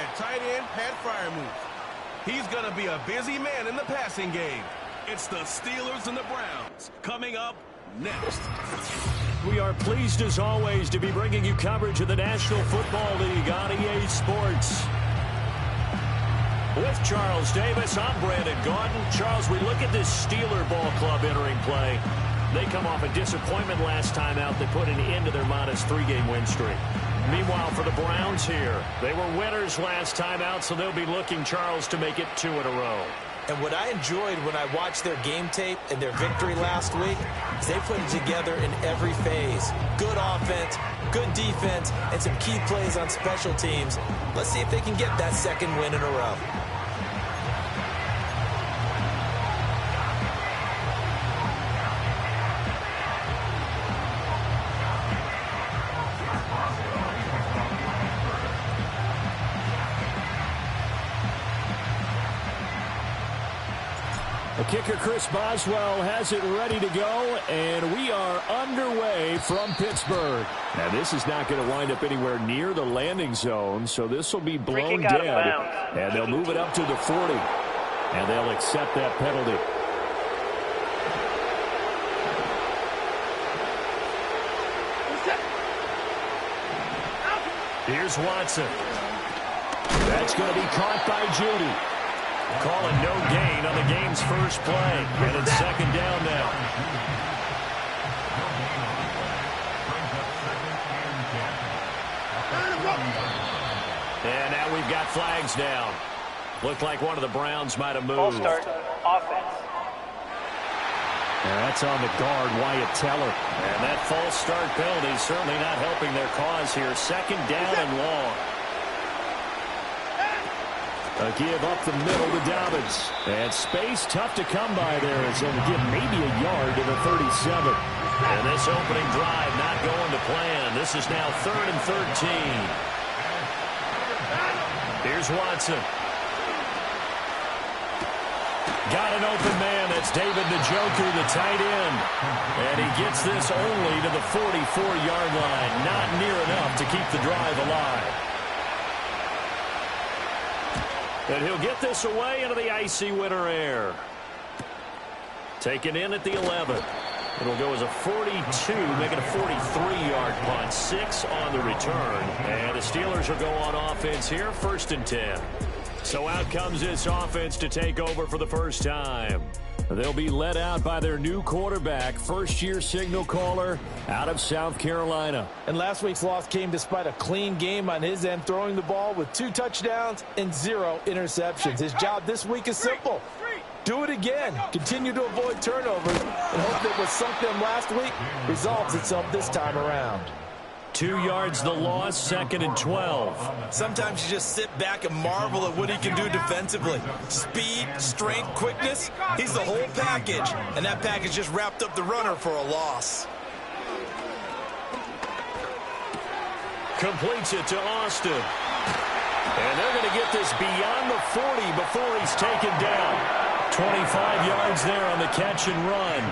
and tight end Pat Fryermuth. He's going to be a busy man in the passing game. It's the Steelers and the Browns coming up next. We are pleased as always to be bringing you coverage of the National Football League on EA Sports. With Charles Davis, I'm Brandon Gaudin. Charles, we look at this Steeler ball club entering play. They come off a disappointment last time out. They put an end to their modest 3-game win streak. Meanwhile, for the Browns here, they were winners last time out, so they'll be looking, Charles, to make it 2 in a row. And what I enjoyed when I watched their game tape and their victory last week is they put it together in every phase. Good offense, good defense, and some key plays on special teams. Let's see if they can get that 2nd win in a row. The kicker, Chris Boswell, has it ready to go, and we are underway from Pittsburgh. Now, this is not going to wind up anywhere near the landing zone, so this will be blown dead, and they'll move it up to the 40, and they'll accept that penalty. Here's Watson. That's going to be caught by Judy. Calling no gain on the game's first play. And it's 2nd down now. And now we've got flags down. Looked like one of the Browns might have moved. False start, offense. And that's on the guard, Wyatt Teller. And that false start penalty certainly not helping their cause here. 2nd down and long. A give up the middle to Dobbins. And space tough to come by there as they'll give maybe a yard to the 37. And this opening drive not going to plan. This is now 3rd and 13. Here's Watson. Got an open man. That's David Njoku, the tight end. And he gets this only to the 44-yard line. Not near enough to keep the drive alive. And he'll get this away into the icy winter air. Taken in at the 11. It'll go as a 42, making a 43-yard punt. 6 on the return. And the Steelers will go on offense here, 1st and 10. So out comes this offense to take over for the first time. They'll be led out by their new quarterback, first-year signal caller out of South Carolina. And last week's loss came despite a clean game on his end, throwing the ball with 2 touchdowns and 0 interceptions. His job this week is simple. Do it again. Continue to avoid turnovers and hope that what sunk them last week resolves itself this time around. 2 yards the loss, 2nd and 12. Sometimes you just sit back and marvel at what he can do defensively. Speed, strength, quickness, he's the whole package. And that package just wrapped up the runner for a loss. Completes it to Austin. And they're going to get this beyond the 40 before he's taken down. 25 yards there on the catch and run.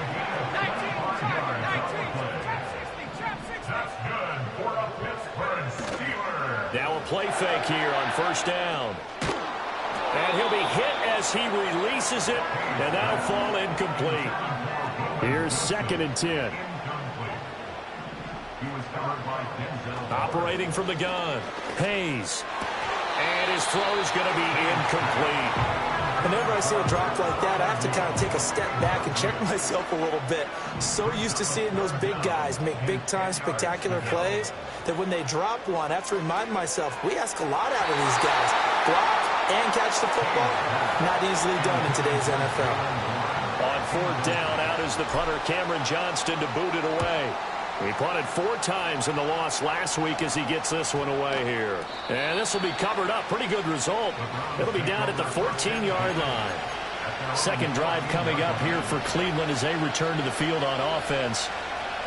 Now a play fake here on 1st down. And he'll be hit as he releases it, and that'll fall incomplete. Here's 2nd and 10. Operating from the gun, Hayes. And his throw is going to be incomplete. Whenever I see a drop like that, I have to kind of take a step back and check myself a little bit. So used to seeing those big guys make big-time spectacular plays that when they drop one, I have to remind myself, we ask a lot out of these guys. Block and catch the football, not easily done in today's NFL. On 4th down, out is the punter, Cameron Johnston, to boot it away. He punted 4 times in the loss last week as he gets this one away here. And this will be covered up. Pretty good result. It'll be down at the 14-yard line. 2nd drive coming up here for Cleveland as they return to the field on offense.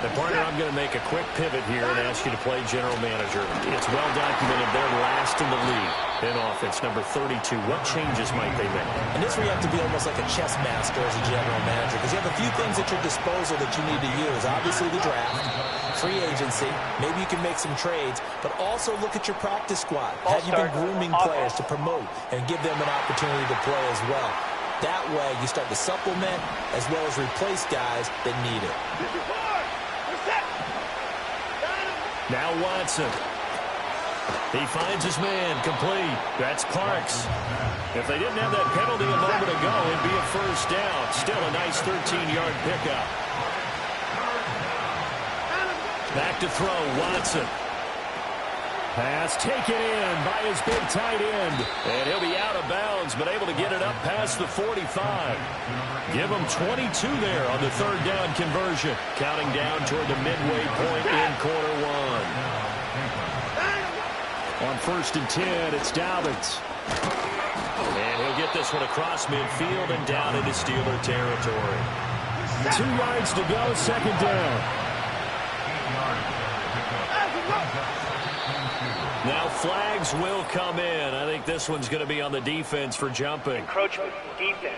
And partner, I'm going to make a quick pivot here and ask you to play general manager. It's well documented they're last in the league in offense, number 32. What changes might they make? And this where you have to be almost like a chess master as a general manager, because you have a few things at your disposal that you need to use. Obviously the draft, free agency, maybe you can make some trades, but also look at your practice squad. Have you been grooming players to promote and give them an opportunity to play as well? That way you start to supplement as well as replace guys that need it. Now Watson. He finds his man, complete. That's Parks. If they didn't have that penalty a moment ago, it'd be a first down. Still a nice 13-yard pickup. Back to throw, Watson. Pass taken in by his big tight end. And he'll be out of bounds, but able to get it up past the 45. Give him 22 there on the third down conversion. Counting down toward the midway point in quarter one. On 1st and 10, it's Dobbins. And he'll get this one across midfield and down into Steeler territory. 2 yards to go, second down. Now flags will come in. I think this one's going to be on the defense for jumping. Encroachment defense.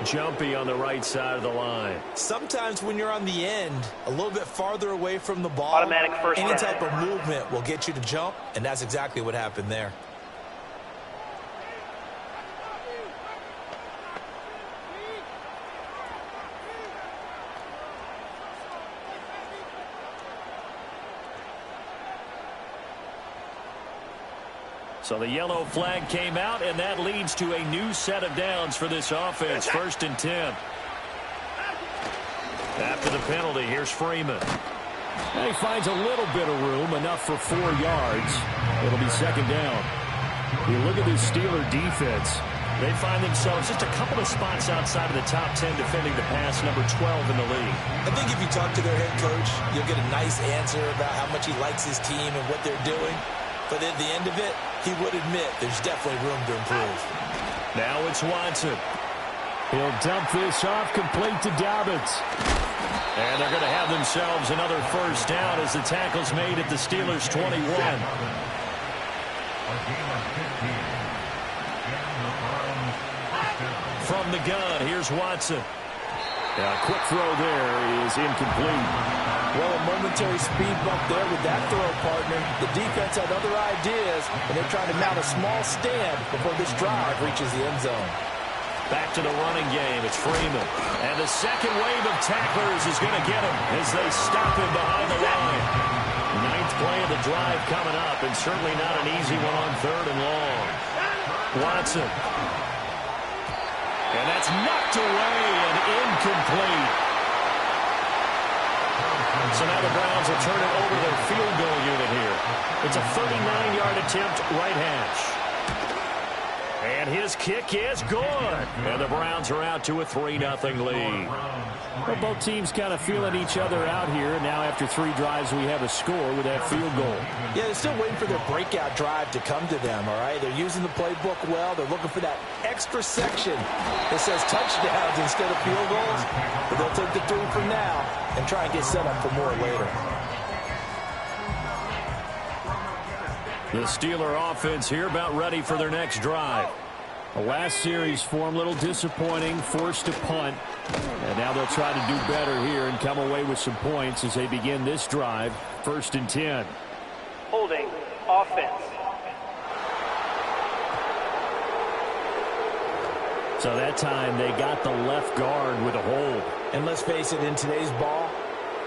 Jumpy on the right side of the line. Sometimes when you're on the end, a little bit farther away from the ball, Automatic first any down. type of movement will get you to jump, and that's exactly what happened there. So the yellow flag came out, and that leads to a new set of downs for this offense. 1st and 10. After the penalty, here's Freeman. And he finds a little bit of room, enough for 4 yards. It'll be second down. You look at this Steeler defense. They find themselves just a couple of spots outside of the top 10 defending the pass, number 12 in the league. I think if you talk to their head coach, you'll get a nice answer about how much he likes his team and what they're doing. But at the end of it, he would admit there's definitely room to improve. Now it's Watson. He'll dump this off, complete to Dobbins. And they're going to have themselves another first down as the tackle's made at the Steelers' 21. From the gun, here's Watson. A quick throw there is incomplete. Well, a momentary speed bump there with that throw, partner. The defense had other ideas, and they're trying to mount a small stand before this drive reaches the end zone. Back to the running game. It's Freeman. And the second wave of tacklers is going to get him as they stop him behind the line. 9th play of the drive coming up, and certainly not an easy one on 3rd and long. Watson. And that's knocked away and incomplete. So now the Browns will turn it over their field goal unit here. It's a 39-yard attempt, right hash. And his kick is good. And the Browns are out to a 3-0 lead. Well, both teams kind of feeling each other out here. Now after 3 drives, we have a score with that field goal. Yeah, they're still waiting for their breakout drive to come to them, all right? They're using the playbook well. They're looking for that extra section that says touchdowns instead of field goals. But they'll take the 3 for now and try and get set up for more later. The Steeler offense here about ready for their next drive. The last series for them, a little disappointing, forced to punt. And now they'll try to do better here and come away with some points as they begin this drive. 1st and 10. Holding offense. So that time they got the left guard with a hold. And let's face it, in today's ball,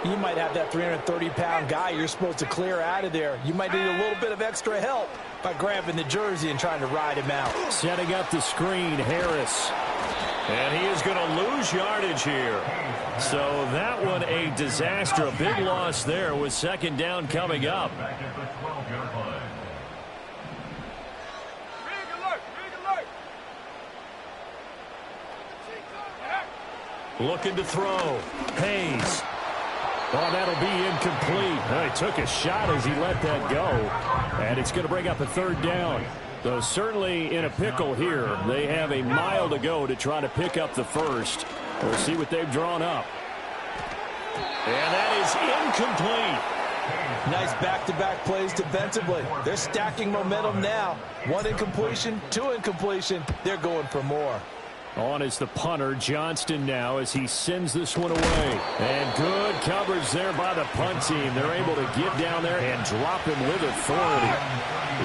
you might have that 330-pound guy you're supposed to clear out of there. You might need a little bit of extra help by grabbing the jersey and trying to ride him out. Setting up the screen, Harris. And he is going to lose yardage here. So that one a disaster. A big loss there with 2nd down coming up. Looking to throw. Hayes. Oh, that'll be incomplete. He took a shot as he let that go. And it's going to bring up a 3rd down. Though certainly in a pickle here. They have a mile to go to try to pick up the first. We'll see what they've drawn up. And that is incomplete. Nice back-to-back plays defensively. They're stacking momentum now. 1 incompletion, 2 incompletion. They're going for more. On is the punter, Johnston, now as he sends this one away. And good coverage there by the punt team. They're able to get down there and drop him with authority.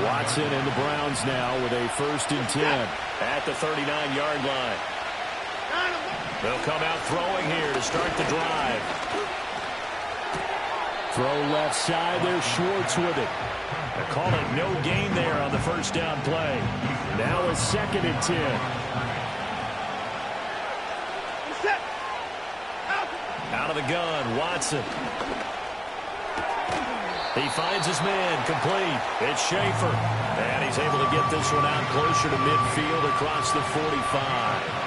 Watson and the Browns now with a 1st and 10. At the 39-yard line. They'll come out throwing here to start the drive. Throw left side, there's Schwartz with it. They're calling no gain there on the 1st down play. Now a 2nd and 10. Out of the gun, Watson. He finds his man, complete. It's Schaefer. And he's able to get this one out closer to midfield across the 45.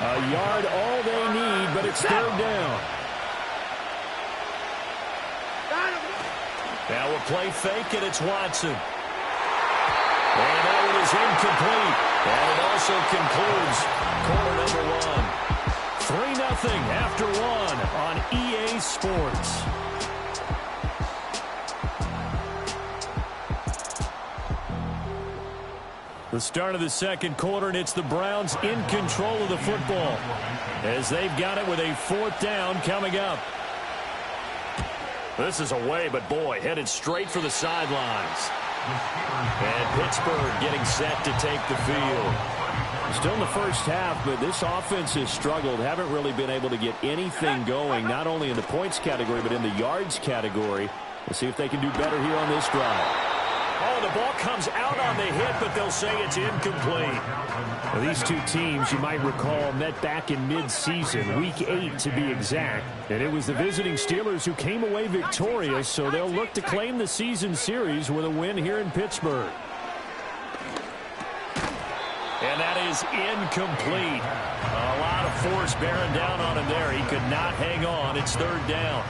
A yard all they need, but it's 3rd down. Now a play fake, and it's Watson. And that one is incomplete. And it also concludes quarter number 1. 3-0 after 1 on EA Sports. The start of the 2nd quarter, and it's the Browns in control of the football as they've got it with a 4th down coming up. This is away, but boy, headed straight for the sidelines. And Pittsburgh getting set to take the field. Still in the 1st half, but this offense has struggled. Haven't really been able to get anything going, not only in the points category, but in the yards category. We'll see if they can do better here on this drive. Oh, the ball comes out on the hit, but they'll say it's incomplete. Well, these two teams, you might recall, met back in mid-season, Week 8 to be exact. And it was the visiting Steelers who came away victorious, so they'll look to claim the season series with a win here in Pittsburgh. And that is incomplete. A lot of force bearing down on him there. He could not hang on. It's 3rd down.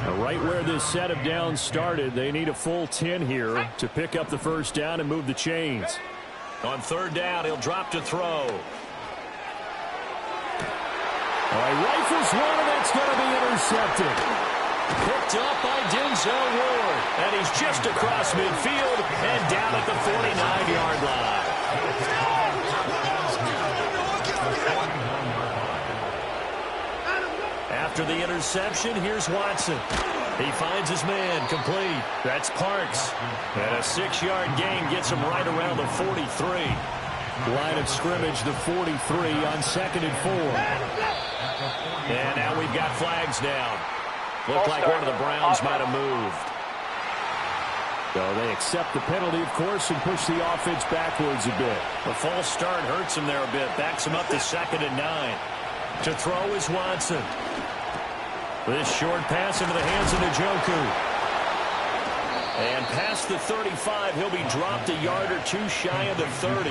Now, right where this set of downs started, they need a full 10 here to pick up the 1st down and move the chains. On 3rd down, he'll drop to throw. All right, rifles one, and that's going to be intercepted. Picked up by Denzel Ward. And he's just across midfield and down at the 49-yard line. After the interception, here's Watson. He finds his man, complete. That's Parks. And a 6-yard gain gets him right around the 43. Line of scrimmage, the 43 on 2nd and 4. And now we've got flags down. Looked like one of the Browns might have moved. So they accept the penalty, of course, and push the offense backwards a bit. The false start hurts him there a bit. Backs him up to 2nd and 9. To throw is Watson. This short pass into the hands of Njoku. And past the 35, he'll be dropped a yard or 2 shy of the 30.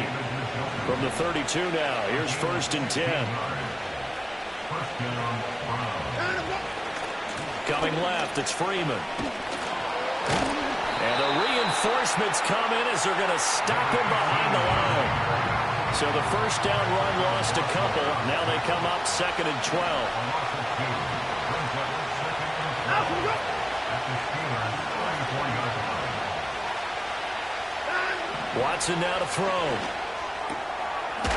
From the 32 now, here's 1st and 10. Coming left, it's Freeman. And the reinforcements come in as they're going to stop him behind the line. So the 1st down run lost a couple. Now they come up 2nd and 12. Watson now to throw.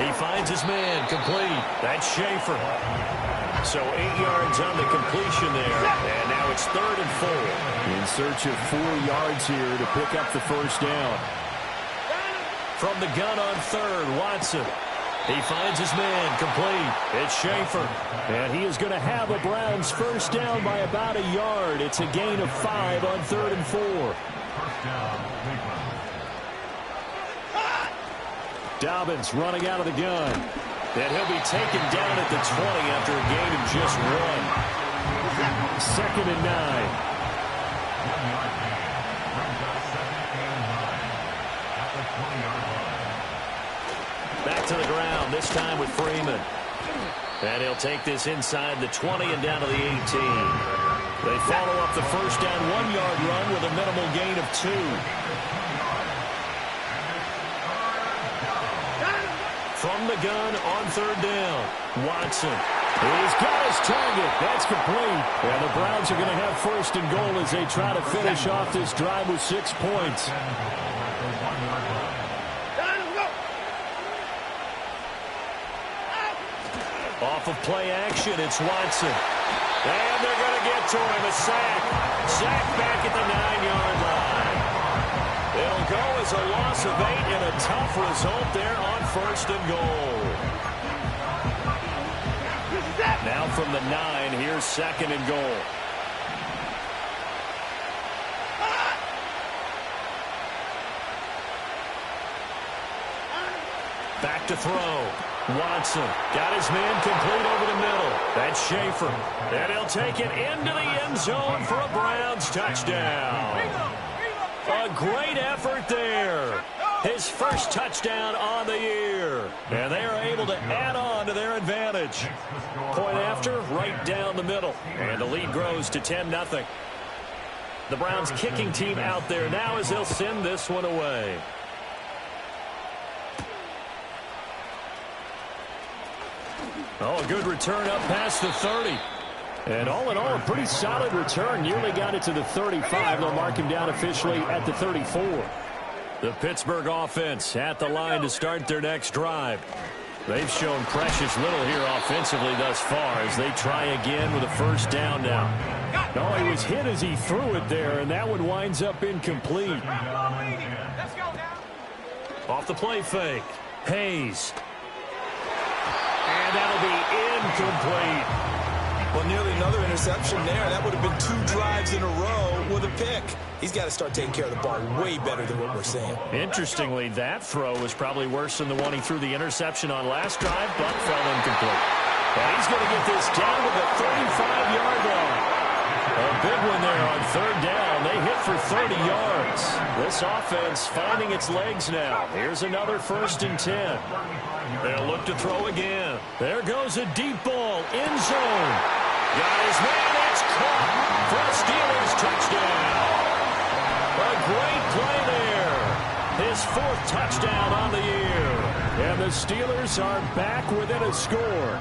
He finds his man, complete. That's Schaefer. So 8 yards on the completion there. And now it's 3rd and 4. In search of 4 yards here to pick up the 1st down. From the gun on 3rd, Watson. He finds his man, complete. It's Schaefer. And he is going to have a Browns 1st down by about a yard. It's a gain of 5 on 3rd and 4. Dobbins running out of the gun. And he'll be taken down at the 20 after a gain of just 1. 2nd and 9. Back to the ground, this time with Freeman. And he'll take this inside the 20 and down to the 18. They follow up the 1st down 1-yard run with a minimal gain of 2. From the gun on 3rd down, Watson. He's got his target. That's complete. And the Browns are going to have first and goal as they try to finish off this drive with 6 points. Off of play action, it's Watson. And they're going to get to him. A sack. Sack back at the 9-yard line. It'll go as a loss of 8 and a tough result there on first and goal. Now from the 9, here's second and goal. Back to throw. Watson got his man complete over the middle. That's Schaefer. And he'll take it into the end zone for a Browns touchdown. A great effort there. His first touchdown on the year. And they are able to add on to their advantage. Point after, right down the middle. And the lead grows to 10-0. The Browns kicking team out there now as they'll send this one away. Oh, a good return up past the 30. And all in all, a pretty solid return. Nearly got it to the 35. They'll mark him down officially at the 34. The Pittsburgh offense at the line to start their next drive. They've shown precious little here offensively thus far as they try again with a first down now. No, he was hit as he threw it there, and that one winds up incomplete. Off the play fake. Hayes. And that'll be incomplete. Well, nearly another interception there. That would have been 2 drives in a row with a pick. He's got to start taking care of the ball way better than what we're seeing. Interestingly, that throw was probably worse than the one he threw the interception on last drive, but fell incomplete. And he's going to get this down to the 35-yard line. A big one there on third down. They hit for 30 yards. This offense finding its legs now. Here's another first and 10. They'll look to throw again. There goes a deep ball. End zone. Got his man. It's caught for a Steelers touchdown. A great play there. His 4th touchdown on the year. And the Steelers are back within a score.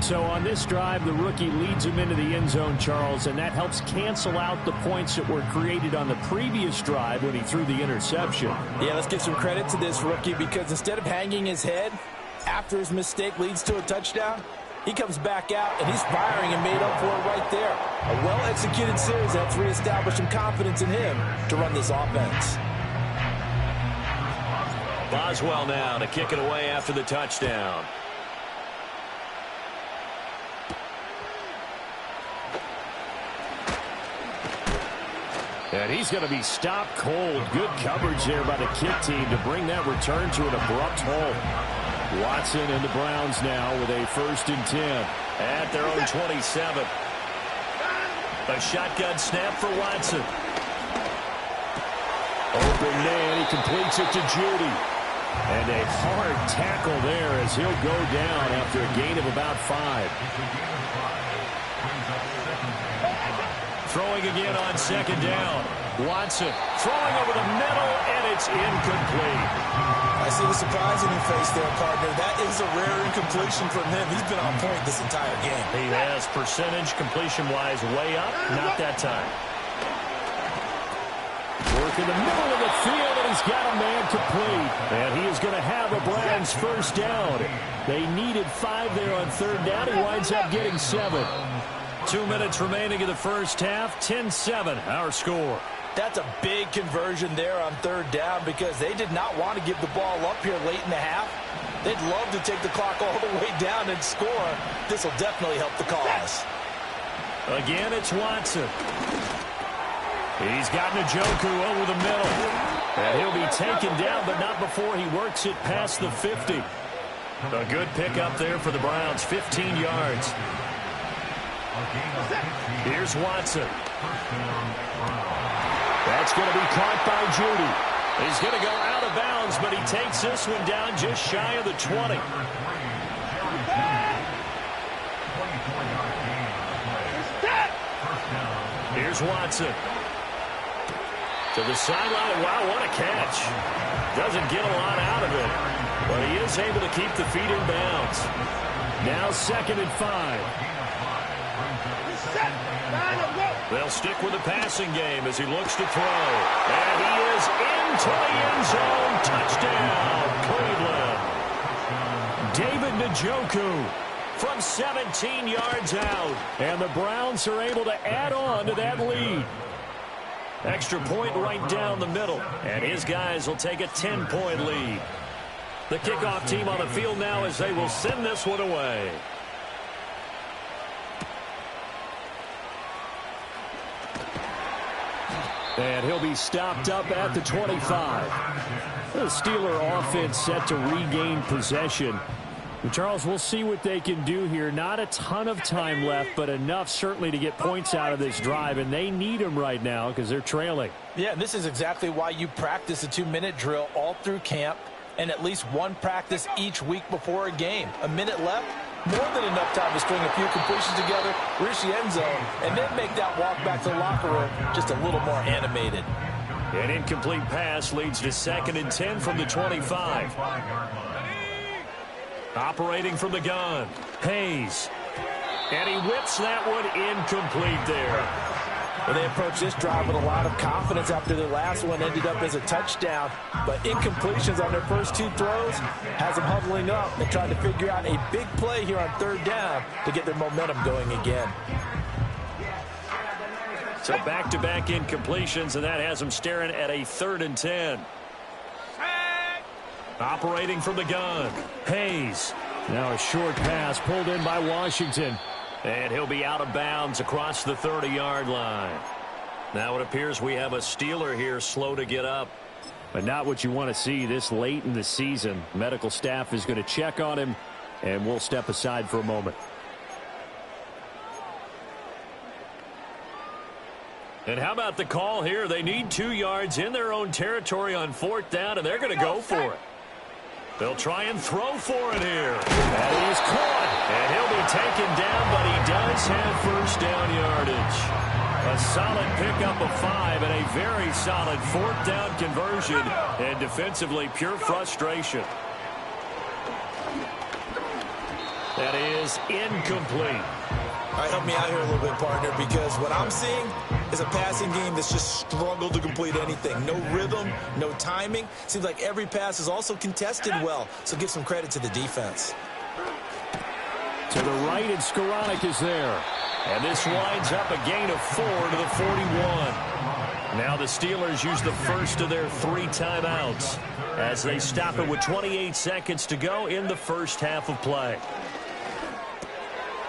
So on this drive, the rookie leads him into the end zone, Charles, and that helps cancel out the points that were created on the previous drive when he threw the interception. Yeah, let's give some credit to this rookie because instead of hanging his head after his mistake leads to a touchdown, he comes back out and he's firing and made up for it right there. A well-executed series that's reestablished some confidence in him to run this offense. Boswell now to kick it away after the touchdown. And he's going to be stopped cold. Good coverage there by the kick team to bring that return to an abrupt halt. Watson and the Browns now with a first and 10. At their own 27. A shotgun snap for Watson. Open man, he completes it to Judy. And a hard tackle there as he'll go down after a gain of about 5. Throwing again on second down. Watson throwing over the middle, and it's incomplete. I see the surprise in your face there, partner. That is a rare incompletion from him. He's been on point this entire game. He has percentage completion-wise way up. Not that time. Work in the middle of the field, and he's got a man complete. And he is going to have a Browns first down. They needed 5 there on third down. He winds up getting 7. 2 minutes remaining in the first half. 10-7, our score. That's a big conversion there on third down because they did not want to give the ball up here late in the half. They'd love to take the clock all the way down and score. This will definitely help the cause. Again, it's Watson. He's got Njoku over the middle. And he'll be taken down, but not before he works it past the 50. A good pickup there for the Browns, 15 yards. Here's Watson. That's going to be caught by Judy. He's going to go out of bounds, but he takes this one down just shy of the 20. Here's Watson. To the sideline. Wow, what a catch. Doesn't get a lot out of it. But he is able to keep the feet in bounds. Now 2nd and 5. They'll stick with the passing game as he looks to throw. And he is into the end zone. Touchdown, Cleveland. David Njoku From 17 yards out. and the Browns are able to add on to that lead. Extra point right down the middle. And his guys will take a 10-point lead. The kickoff team on the field now as they will send this one away. And he'll be stopped up at the 25. The Steeler offense set to regain possession. And Charles, we'll see what they can do here. Not a ton of time left, but enough certainly to get points out of this drive. And they need them right now because they're trailing. Yeah, and this is exactly why you practice a 2-minute drill all through camp and at least one practice each week before a game. A minute left, more than enough time to string a few completions together, reach the end zone, and then make that walk back to the locker room just a little more animated. An incomplete pass leads to 2nd and 10 from the 25. Operating from the gun, Hayes. And he whips that one incomplete there. Well, they approached this drive with a lot of confidence after their last one ended up as a touchdown. But incompletions on their first 2 throws has them huddling up and trying to figure out a big play here on 3rd down to get their momentum going again. So back-to-back incompletions, and that has them staring at a 3rd and 10. Operating from the gun, Hayes. Now a short pass pulled in by Washington. And he'll be out of bounds across the 30-yard line. Now it appears we have a Steeler here slow to get up. But not what you want to see this late in the season. Medical staff is going to check on him, and we'll step aside for a moment. And how about the call here? They need 2 yards in their own territory on 4th down, and they're going to go for it. They'll try and throw for it here. That is caught. And he'll be taken down, but he does have 1st down yardage. A solid pickup of 5 and a very solid 4th down conversion. And defensively, pure frustration. That is incomplete. All right, help me out here a little bit, partner, because what I'm seeing is a passing game that's just struggled to complete anything. No rhythm, no timing. Seems like every pass is also contested well, so give some credit to the defense. To the right, and Skoranek is there. And this winds up a gain of 4 to the 41. Now the Steelers use the first of their 3 timeouts as they stop it with 28 seconds to go in the first half of play.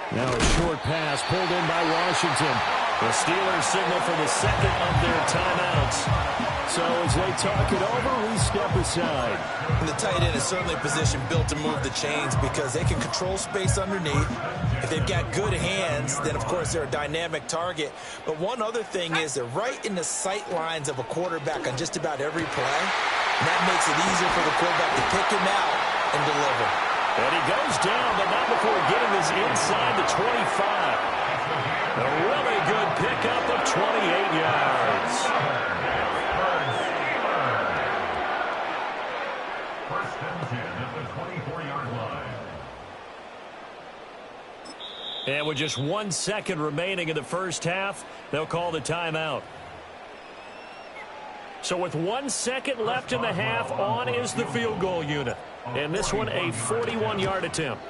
Now a short pass pulled in by Washington. The Steelers signal for the 2nd of their timeouts. So as they talk it over, we step aside. And the tight end is certainly a position built to move the chains because they can control space underneath. If they've got good hands, then of course they're a dynamic target. But one other thing is they're right in the sight lines of a quarterback on just about every play. And that makes it easier for the quarterback to pick him out and deliver. And he goes down, but not before getting this inside the 25. A really good pickup of 28 yards. First and 10 at the 24-yard line. And with just 1 second remaining in the first half, they'll call the timeout. So with 1 second left in the half, on is the field goal unit. And this one a 41-yard attempt.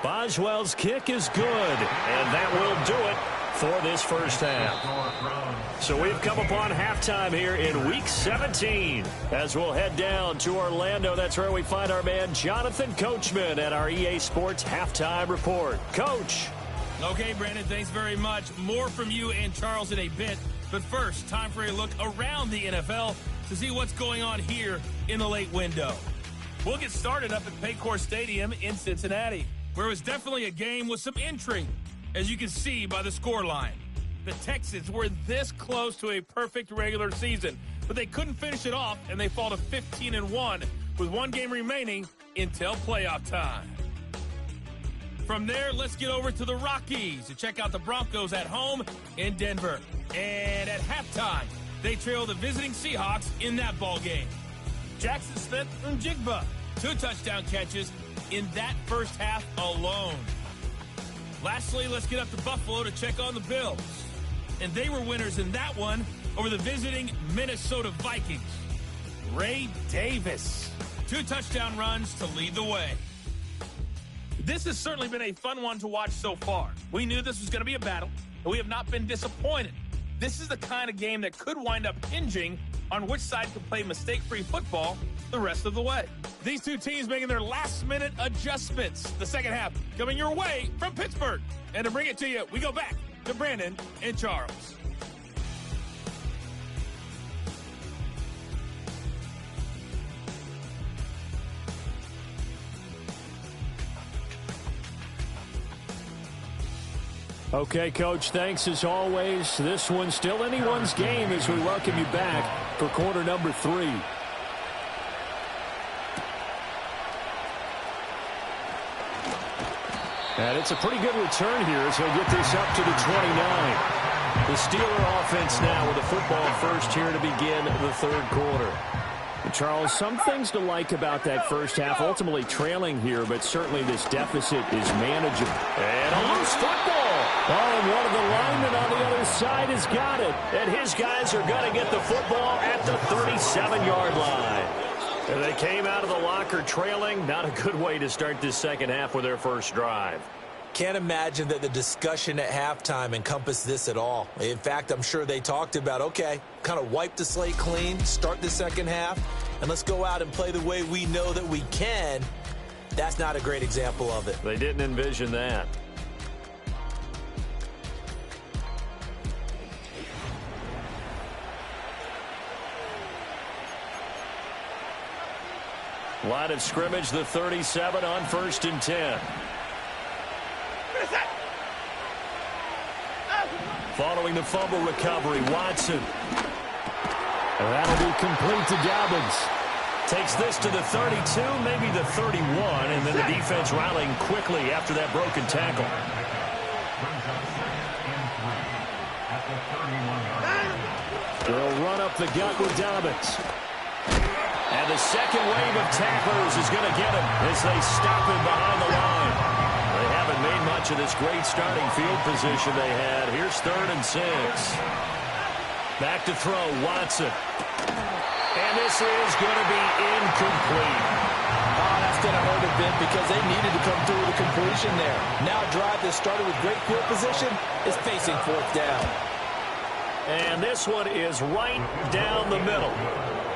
Boswell's kick is good, and that will do it for this first half. So we've come upon halftime here in Week 17. As we'll head down to Orlando, that's where we find our man Jonathan Coachman at our EA Sports Halftime Report. Coach. Okay, Brandon, thanks very much. More from you and Charles in a bit. But first, time for a look around the NFL to see what's going on here in the late window. We'll get started up at Paycor Stadium in Cincinnati, where it was definitely a game with some intrigue, as you can see by the scoreline. The Texans were this close to a perfect regular season, but they couldn't finish it off, and they fall to 15-1 with 1 game remaining until playoff time. From there, let's get over to the Rockies to check out the Broncos at home in Denver. And at halftime, they trail the visiting Seahawks in that ball game. Jackson Smith and Jigba 2 touchdown catches in that first half alone. Lastly, let's get up to Buffalo to check on the Bills. And they were winners in that one over the visiting Minnesota Vikings. Ray Davis, 2 touchdown runs to lead the way. This has certainly been a fun one to watch so far. We knew this was going to be a battle, and we have not been disappointed. This is the kind of game that could wind up hinging on which side can play mistake-free football the rest of the way. These two teams making their last-minute adjustments. The second half coming your way from Pittsburgh. And to bring it to you, we go back to Brandon and Charles. Okay, Coach, thanks as always. This one's still anyone's game as we welcome you back for quarter number 3. And it's a pretty good return here as he'll get this up to the 29. The Steeler offense now with the football first here to begin the third quarter. Charles, some things to like about that first half, ultimately trailing here, but certainly this deficit is manageable. And a loose football. Oh, and one of the linemen on the other side has got it. And his guys are going to get the football at the 37-yard line. And they came out of the locker trailing. Not a good way to start this second half with their first drive. Can't imagine that the discussion at halftime encompassed this at all. In fact, I'm sure they talked about, okay, kind of wipe the slate clean, start the second half, and let's go out and play the way we know that we can. That's not a great example of it. They didn't envision that. Line of scrimmage, the 37 on 1st and 10. Following the fumble recovery, Watson. And that'll be complete to Dobbins. Takes this to the 32, maybe the 31, and then the defense rallying quickly after that broken tackle. They'll run up the gut with Dobbins. And the second wave of tacklers is going to get him as they stop him behind the line. They haven't made much of this great starting field position they had. Here's 3rd and 6. Back to throw, Watson. And this is going to be incomplete. Oh, that's going to hurt a bit because they needed to come through with a completion there. Now a drive that started with great field position is facing 4th down. And this one is right down the middle.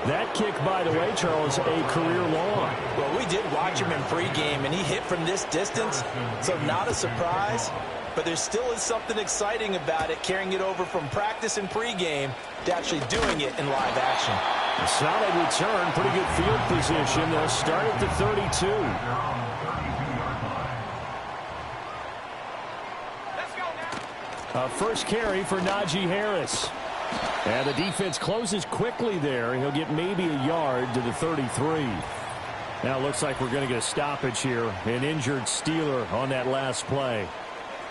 That kick, by the way, Charles, a career long. Well, we did watch him in pregame, and he hit from this distance, so not a surprise. But there still is something exciting about it, carrying it over from practice and pregame to actually doing it in live action. A solid return, pretty good field position. They'll start at the 32. First carry for Najee Harris. And the defense closes quickly there. He'll get maybe a yard to the 33. Now it looks like we're going to get a stoppage here. An injured Steeler on that last play.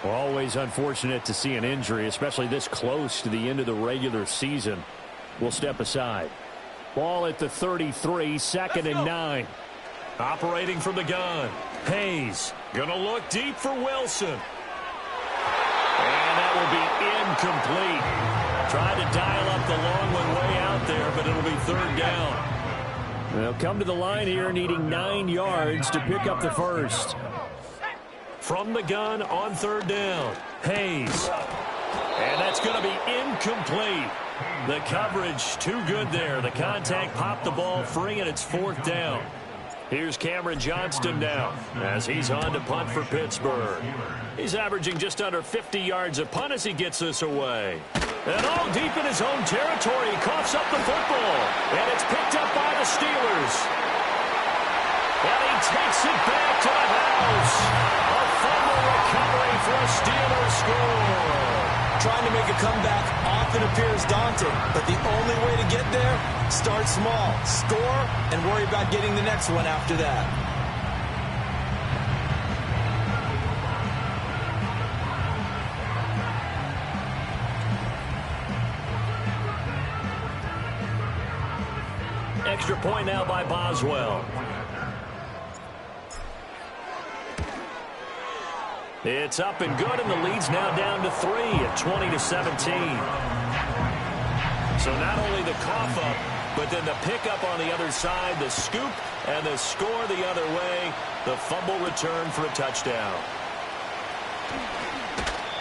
Well, always unfortunate to see an injury, especially this close to the end of the regular season. We'll step aside. Ball at the 33, 2nd and 9. Operating from the gun. Hayes going to look deep for Wilson. And that will be incomplete. Tried to dial up the long one way out there, but it'll be 3rd down. They'll come to the line here needing 9 yards to pick up the first. From the gun on 3rd down. Hayes. And that's going to be incomplete. The coverage too good there. The contact popped the ball free, and it's 4th down. Here's Cameron Johnston now as he's on to punt for Pittsburgh. He's averaging just under 50 yards a punt as he gets this away. And all deep in his own territory, he coughs up the football. And it's picked up by the Steelers. And he takes it back to the house. A fumble recovery for a Steelers score. Trying to make a comeback often appears daunting, but the only way to get there, start small, score, and worry about getting the next one after that. Extra point now by Boswell. It's up and good, and the lead's now down to 3 at 20-17. So not only the cough up, but then the pickup on the other side, the scoop, and the score the other way. The fumble return for a touchdown.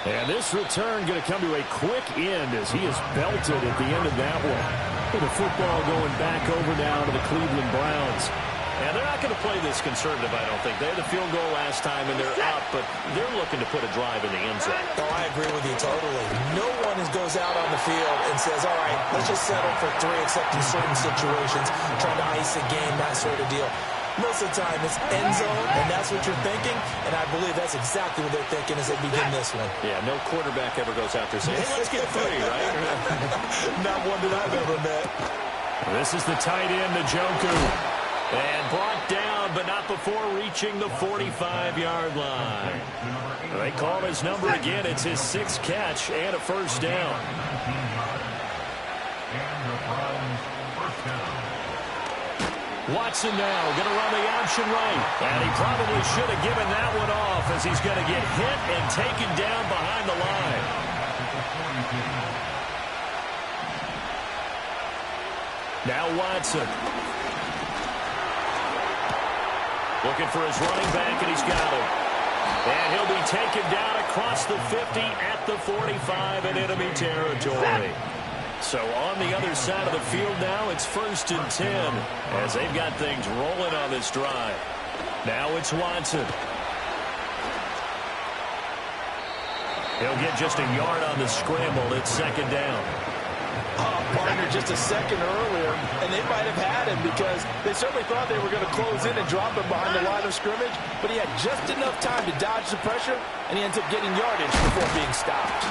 And this return going to come to a quick end as he is belted at the end of that one. With the football going back over now to the Cleveland Browns. And they're not going to play this conservative, I don't think. They had the field goal last time, and they're up, but they're looking to put a drive in the end zone. Oh, I agree with you totally. No one goes out on the field and says, all right, let's just settle for 3, except in certain situations, trying to ice a game, that sort of deal. Most of the time, it's end zone, and that's what you're thinking, and I believe that's exactly what they're thinking as they begin this one. Yeah, no quarterback ever goes out there saying, hey, let's get 3, right? Not one that I've ever met. This is the tight end, Njoku. And brought down, but not before reaching the 45-yard line. They call his number again. It's his 6th catch and a first down. Watson now going to run the option right. And he probably should have given that one off as he's going to get hit and taken down behind the line. Now Watson. Looking for his running back, and he's got him. And he'll be taken down across the 50 at the 45 in enemy territory. So on the other side of the field now, it's 1st and 10 as they've got things rolling on this drive. Now it's Watson. He'll get just a yard on the scramble. It's 2nd down. Partner just a second earlier, and they might have had him because they certainly thought they were going to close in and drop him behind the line of scrimmage, but he had just enough time to dodge the pressure, and he ends up getting yardage before being stopped.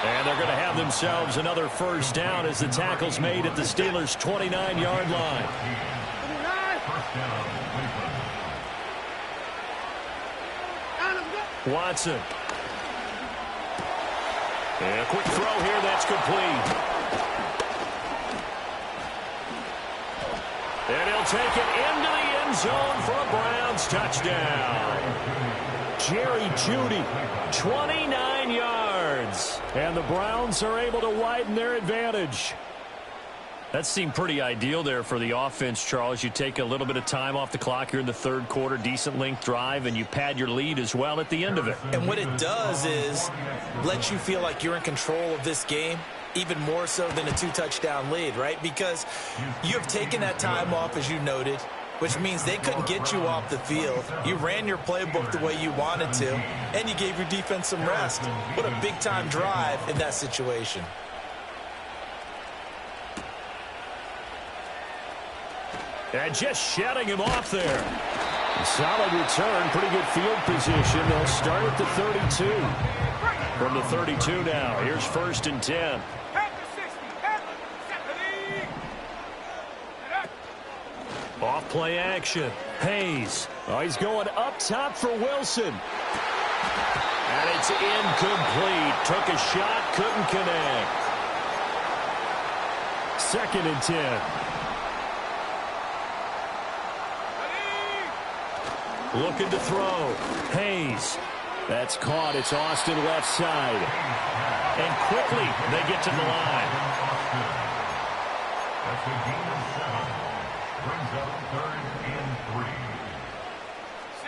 And they're going to have themselves another first down as the tackle's made at the Steelers' 29-yard line. Watson. And a quick throw here that's complete. And he'll take it into the end zone for a Browns touchdown. Jerry Jeudy, 29 yards. and the Browns are able to widen their advantage. That seemed pretty ideal there for the offense, Charles. You take a little bit of time off the clock here in the 3rd quarter, decent length drive, and you pad your lead as well at the end of it. And what it does is let you feel like you're in control of this game, even more so than a 2-touchdown lead, right? Because you have taken that time off, as you noted, which means they couldn't get you off the field. You ran your playbook the way you wanted to, and you gave your defense some rest. What a big-time drive in that situation. And just shutting him off there. Solid return, pretty good field position. They'll start at the 32. From the 32 now, here's 1st and 10. Off play action. Hayes. Oh, he's going up top for Wilson. And it's incomplete. Took a shot, couldn't connect. 2nd and 10. Looking to throw. Hayes. That's caught. It's Austin left side. And quickly they get to the line. That's the game of 7. Brings up 3rd and 3.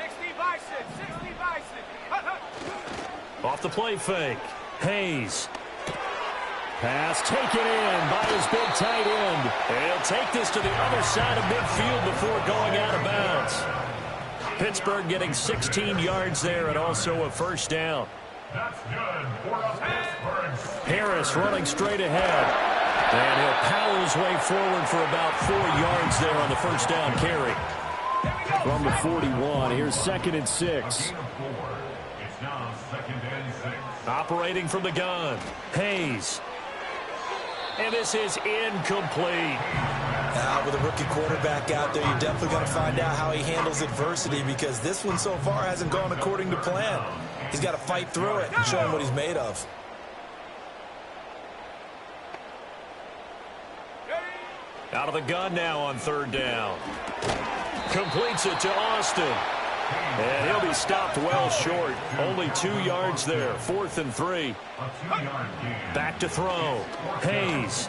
60 Bison, 60 Bison. Off the play fake. Hayes. Pass taken in by his big tight end. And he'll take this to the other side of midfield before going out of bounds. Pittsburgh getting 16 yards there and also a first down. That's good for Pittsburgh. Harris running straight ahead. And he'll power his way forward for about 4 yards there on the first down carry. From the 41, here's 2nd and 6. It's now 2nd and 6. Operating from the gun. Hayes. And this is incomplete. Now, with a rookie quarterback out there, you're definitely going to find out how he handles adversity because this one so far hasn't gone according to plan. He's got to fight through it and show him what he's made of. Out of the gun now on 3rd down. Completes it to Austin. And he'll be stopped well short. Only 2 yards there. 4th and 3. Back to throw. Hayes.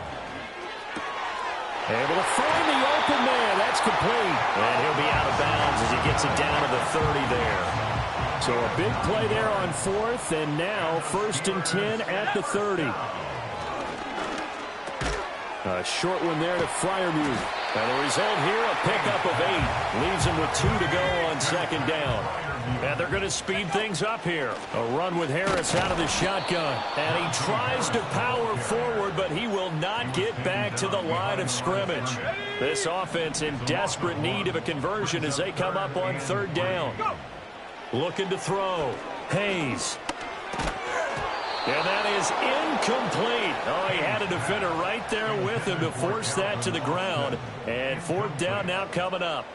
Able to find the open man. That's complete. And he'll be out of bounds as he gets it down to the 30 there. So a big play there on 4th, and now 1st and 10 at the 30. A short one there to Freiermuth. And the result here, a pickup of 8. Leaves him with 2 to go on 2nd down. And they're going to speed things up here. A run with Harris out of the shotgun. And he tries to power forward, but he will not get back to the line of scrimmage. This offense in desperate need of a conversion as they come up on 3rd down. Looking to throw. Hayes. And that is incomplete. Oh, he had a defender right there with him to force that to the ground. And 4th down now coming up.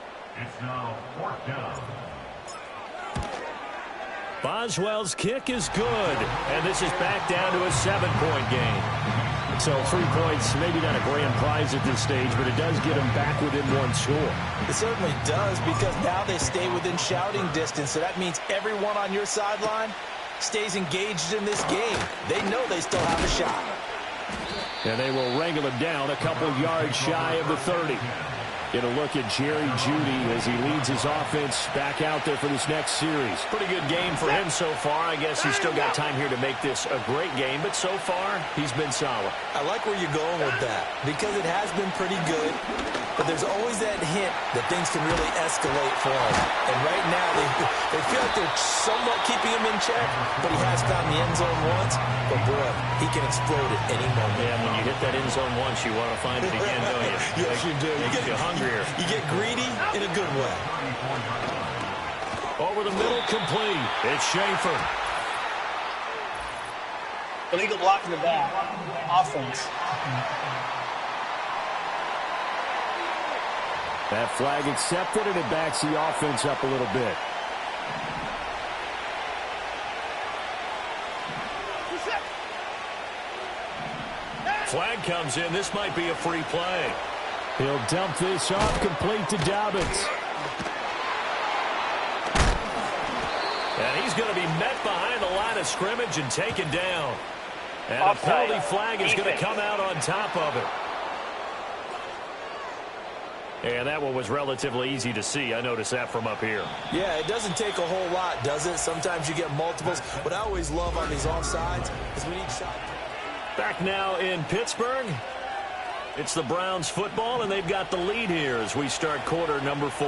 It's now 4th down. Boswell's kick is good. And this is back down to a 7-point game. So 3 points, maybe not a grand prize at this stage, but it does get them back within 1 score. It certainly does, because now they stay within shouting distance. So that means everyone on your sideline stays engaged in this game. They know they still have a shot. And they will wrangle him down a couple yards shy of the 30. Get a look at Jerry Jeudy as he leads his offense back out there for this next series. Pretty good game for him so far. I guess he's still got time here to make this a great game, but so far, he's been solid. I like where you're going with that, because it has been pretty good, but there's always that hint that things can really escalate for him. And right now, they feel like they're somewhat keeping him in check, but he has found the end zone once. But boy, he can explode at any moment. Yeah, when you hit that end zone once, you want to find it again, don't you? Yes, you do. Makes you hungrier. You get greedy in a good way. Over the middle, complete. It's Schaefer. Illegal block in the back. Offense. That flag accepted, and it backs the offense up a little bit. Flag comes in. This might be a free play. He'll dump this off, complete to Dobbins. And he's going to be met behind the line of scrimmage and taken down. And a penalty flag is going to come out on top of it. And that one was relatively easy to see. I noticed that from up here. Yeah, it doesn't take a whole lot, does it? Sometimes you get multiples. What I always love on these offsides is when each shot... Back now in Pittsburgh. It's the Browns football, and they've got the lead here as we start quarter number 4.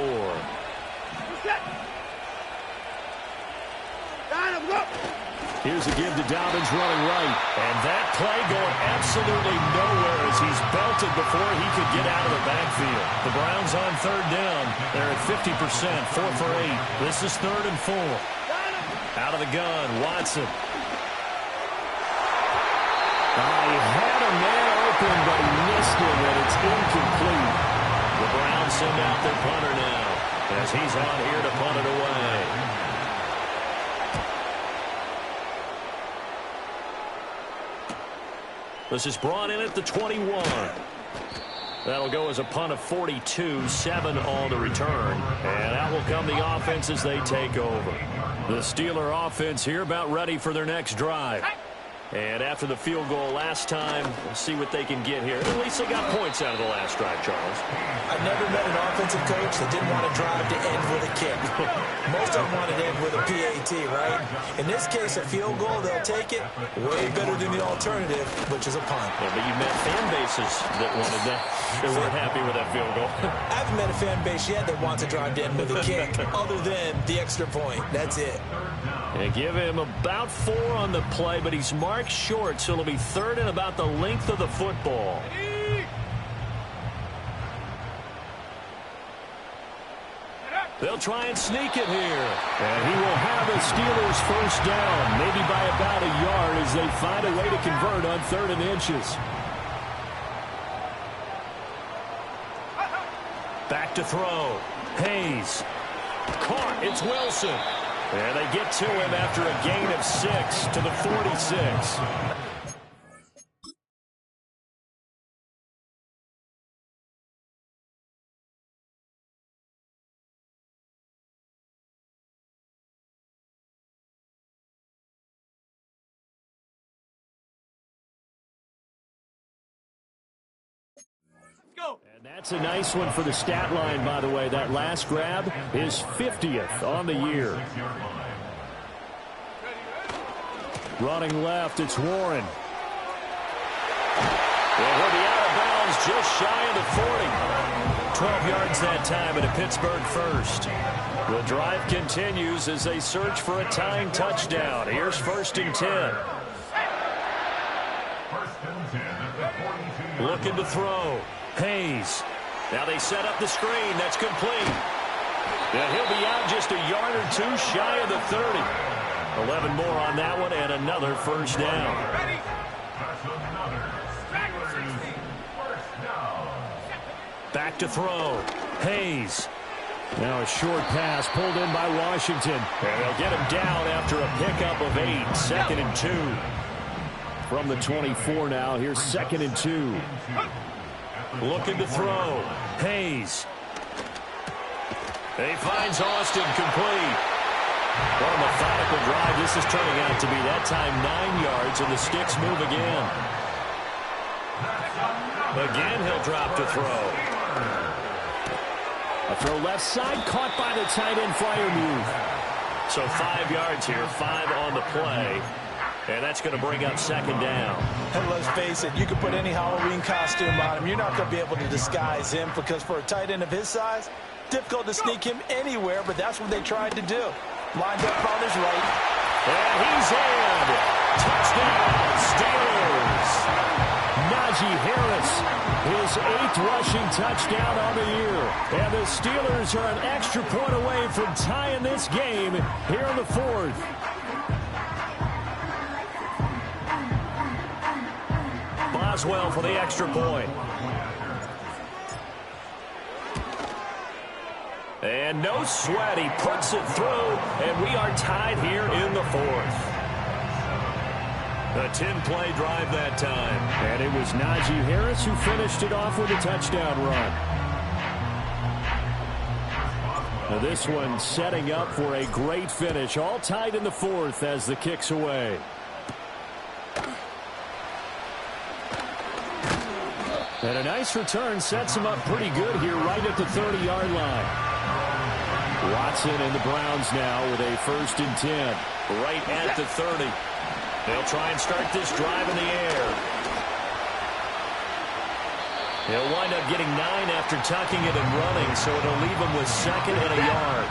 Here's a give to Dobbins running right. And that play going absolutely nowhere as he's belted before he could get out of the backfield. The Browns on 3rd down. They're at 50%, 4 for 8. This is 3rd and 4. Out of the gun, Watson. He had a man open, but he missed him, and it's incomplete. The Browns send out their punter now as he's on here to punt it away. This is brought in at the 21. That'll go as a punt of 42, 7 on the return. And out will come the offense as they take over. The Steeler offense here about ready for their next drive. And after the field goal last time, we'll see what they can get here. At least they got points out of the last drive, Charles. I've never met an offensive coach that didn't want to drive to end with a kick. Most of them want to end with a PAT, right? In this case, a field goal, they'll take it. Way better than the alternative, which is a punt. Yeah, but you met fan bases that wanted that. They weren't happy with that field goal. I haven't met a fan base yet that wants to drive to end with a kick, other than the extra point. That's it. They give him about 4 on the play, but he's marked short, so it'll be 3rd and about the length of the football. They'll try and sneak it here. And he will have the Steelers 1st down, maybe by about a yard as they find a way to convert on 3rd and inches. Back to throw. Hayes. Caught. It's Wilson. And they get to him after a gain of 6 to the 46. That's a nice one for the stat line, by the way. That last grab is 50th on the year. Running left, it's Warren. And he'll be out of bounds just shy of the 40. 12 yards that time and a Pittsburgh first. The drive continues as they search for a tying touchdown. Here's 1st and 10. Looking to throw. Hayes. Now they set up the screen. That's complete. And he'll be out just a yard or two shy of the 30. 11 more on that one and another first down. Back to throw. Hayes. Now a short pass pulled in by Washington. And they'll get him down after a pickup of 8. 2nd and 2. From the 24 now. Here's 2nd and 2. Looking to throw. Hayes. He finds Austin complete. Well, a methodical drive. This is turning out to be that time 9 yards, and the sticks move again. Again, he'll drop to throw. A throw left side, caught by the tight end flyer move. So 5 yards here, 5 on the play. And that's going to bring up 2nd down. And let's face it, you can put any Halloween costume on him. You're not going to be able to disguise him because for a tight end of his size, difficult to sneak him anywhere, but that's what they tried to do. Lined up on his right. And he's in. Touchdown, Steelers. Najee Harris, his 8th rushing touchdown on the year. And the Steelers are an extra point away from tying this game here in the 4th. Boswell for the extra point. And no sweat. He puts it through, and we are tied here in the 4th. A 10-play drive that time. And it was Najee Harris who finished it off with a touchdown run. Now this one setting up for a great finish. All tied in the 4th as the kick's away. And a nice return sets him up pretty good here right at the 30-yard line. Watson and the Browns now with a 1st and 10. Right at the 30. They'll try and start this drive in the air. He'll wind up getting 9 after tucking it and running, so it'll leave him with 2nd and a yard.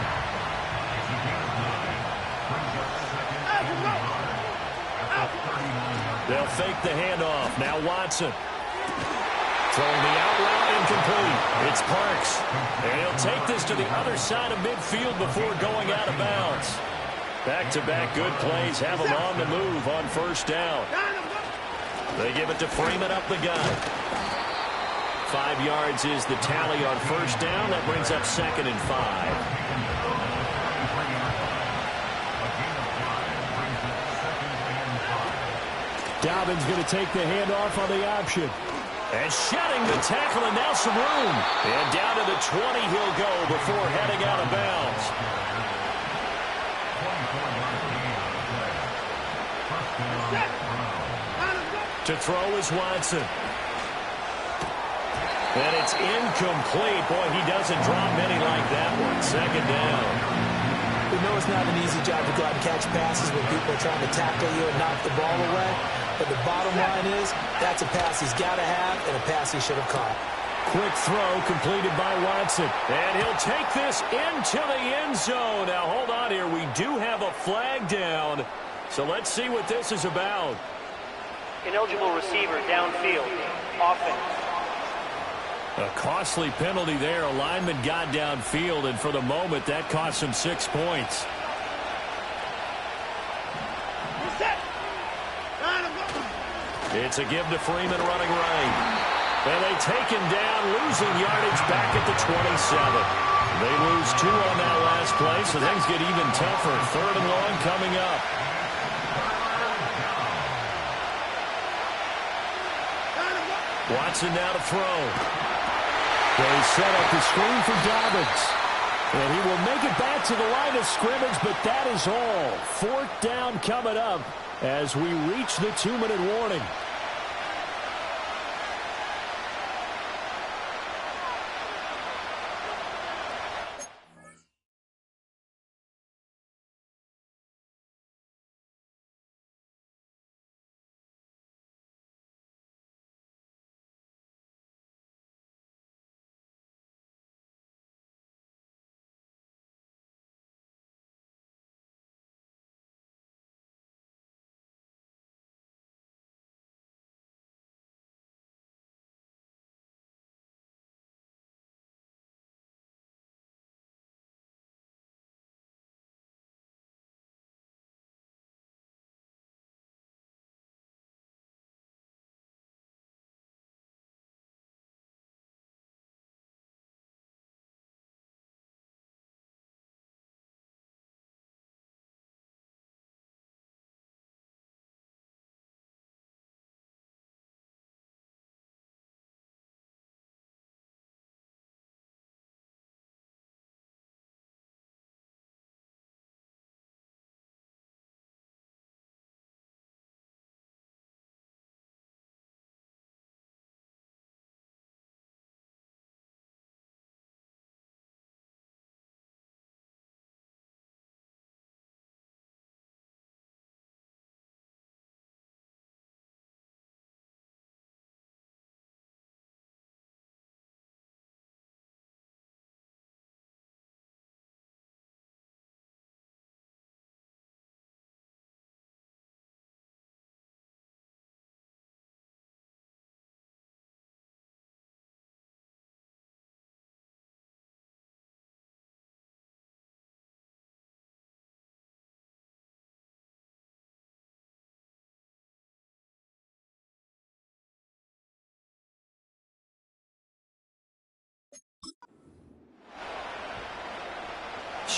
They'll fake the handoff. Now Watson. Throwing the out route incomplete. It's Parks. And he'll take this to the other side of midfield before going out of bounds. Back-to-back good plays have him on the move on 1st down. They give it to Freeman up the gut. 5 yards is the tally on 1st down. That brings up 2nd and 5. Dobbins going to take the handoff on the option. And shedding the tackle, and now some room. And down to the 20 he'll go before heading out of bounds. To throw is Watson. And it's incomplete. Boy, he doesn't drop many like that one. 2nd down. We know it's not an easy job to go out and catch passes when people are trying to tackle you and knock the ball away. But the bottom line is, that's a pass he's got to have and a pass he should have caught. Quick throw completed by Watson. And he'll take this into the end zone. Now, hold on here. We do have a flag down. So let's see what this is about. Ineligible receiver downfield. Offense. A costly penalty there. A lineman got downfield, and for the moment, that cost him 6 points. It's a give to Freeman running right. And they take him down, losing yardage back at the 27. They lose 2 on that last play, so things get even tougher. 3rd and long coming up. Watson now to throw. They set up the screen for Dobbins. And he will make it back to the line of scrimmage, but that is all. 4th down coming up as we reach the 2-minute warning.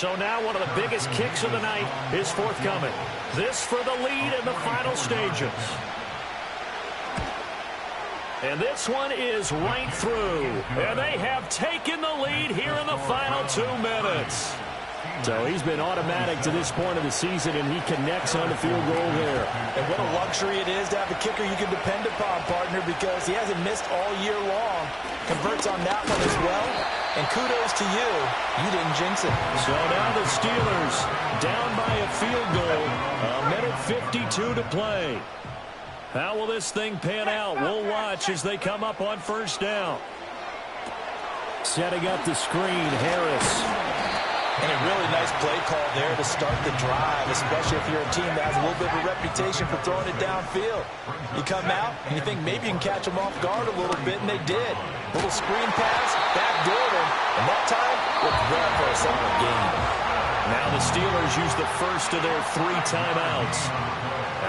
So now one of the biggest kicks of the night is forthcoming. This for the lead in the final stages. And this one is right through. And they have taken the lead here in the final 2 minutes. So he's been automatic to this point of the season, and he connects on the field goal there. And what a luxury it is to have a kicker you can depend upon, partner, because he hasn't missed all year long. Converts on that one as well. And kudos to you. You didn't jinx it. So now the Steelers down by a field goal. 1:52 to play. How will this thing pan out? We'll watch as they come up on first down. Setting up the screen, Harris. And a really nice play call there to start the drive, especially if you're a team that has a little bit of a reputation for throwing it downfield. You come out and you think maybe you can catch them off guard a little bit, and they did. Little screen pass, backdoored him, and that time looked well for a solid game. Now the Steelers use the first of their 3 timeouts,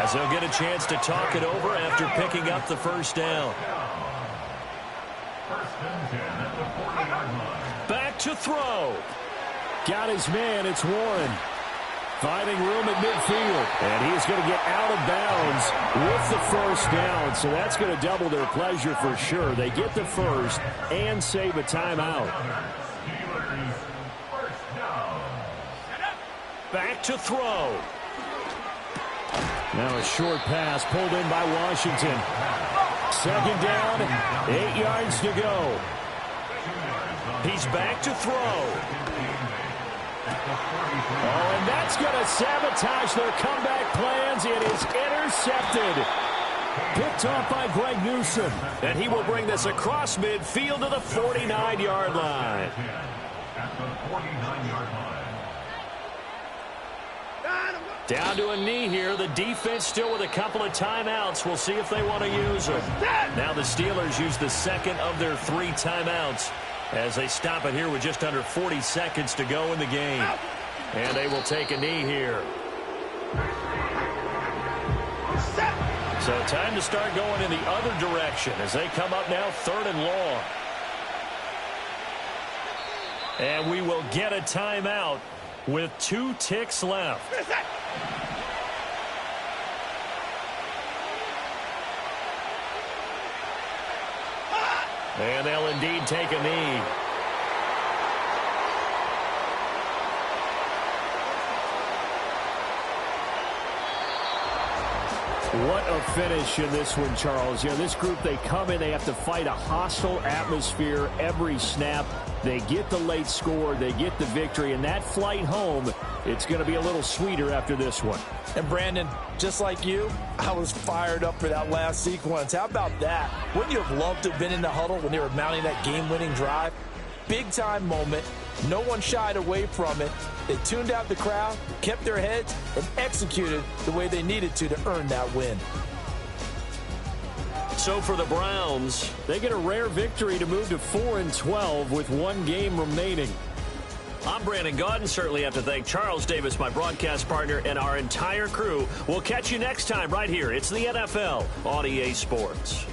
as they'll get a chance to talk it over after picking up the first down. Back to throw. Got his man. It's Warren. Finding room at midfield. And he's going to get out of bounds with the first down. So that's going to double their pleasure for sure. They get the first and save a timeout. Back to throw. Now a short pass pulled in by Washington. Second down, 8 yards to go. He's back to throw. Oh, and that's going to sabotage their comeback plans. It is intercepted. Picked off by Greg Newsome. And he will bring this across midfield to the 49-yard line. Down to a knee here. The defense still with a couple of timeouts. We'll see if they want to use them. Now the Steelers use the second of their 3 timeouts as they stop it here with just under 40 seconds to go in the game. And they will take a knee here. So time to start going in the other direction as they come up now 3rd and long. And we will get a timeout with 2 ticks left. And they'll indeed take a knee. What a finish in this one, Charles. You know, this group, they come in, they have to fight a hostile atmosphere every snap. They get the late score, they get the victory, and that flight home, it's going to be a little sweeter after this one. And Brandon, just like you, I was fired up for that last sequence. How about that? Wouldn't you have loved to have been in the huddle when they were mounting that game-winning drive? Big-time moment. No one shied away from it. They tuned out the crowd, kept their heads, and executed the way they needed to earn that win. So for the Browns, they get a rare victory to move to 4-12 with 1 game remaining. I'm Brandon Gaudin. Certainly have to thank Charles Davis, my broadcast partner, and our entire crew. We'll catch you next time right here. It's the NFL on EA Sports.